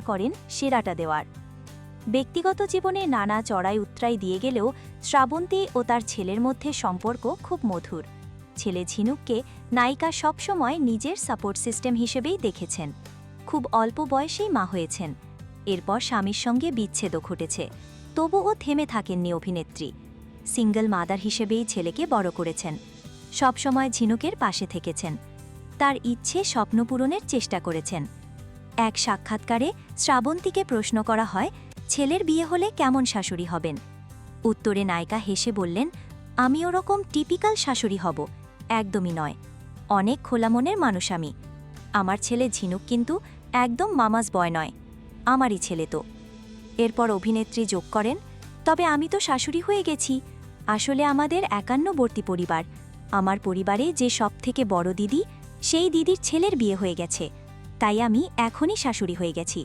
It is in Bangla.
করেন সেরাটা দেওয়ার। ব্যক্তিগত জীবনে নানা চড়াই উতরাই দিয়ে গেলেও শ্রাবন্তী ও তার ছেলের মধ্যে সম্পর্ক খুব মধুর। ছেলে ঝিনুককে নায়িকা সবসময় নিজের সাপোর্ট সিস্টেম হিসেবেই দেখেছেন। খুব অল্প বয়সেই মা হয়েছেন। এরপর স্বামীর সঙ্গে বিচ্ছেদও ঘটেছে, তবুও থেমে থাকেননি অভিনেত্রী। সিঙ্গল মাদার হিসেবেই ছেলেকে বড় করেছেন। সবসময় ঝিনুকের পাশে থেকেছেন। তার ইচ্ছে স্বপ্ন পূরণের চেষ্টা করেছেন। এক সাক্ষাৎকারে শ্রাবন্তীকে প্রশ্ন করা হয়, ছেলের বিয়ে হলে কেমন শাশুড়ি হবেন? উত্তরে নায়িকা হেসে বললেন, আমি ওরকম টিপিক্যাল শাশুড়ি হব, একদমই নয়। অনেক খোলা মনের মানুষ আমি। আমার ছেলে ঝিনুক কিন্তু একদম মামাজ বয় নয়, আমারই ছেলে তো। এরপর অভিনেত্রী যোগ করেন, তবে আমি তো শাশুড়ি হয়ে গেছি। আসলে আমাদের একান্নবর্তী পরিবার। আমার পরিবারে যে সবথেকে বড় দিদি, সেই দিদির ছেলের বিয়ে হয়ে গেছে, তাই আমি এখনই শাশুড়ি হয়ে গেছি।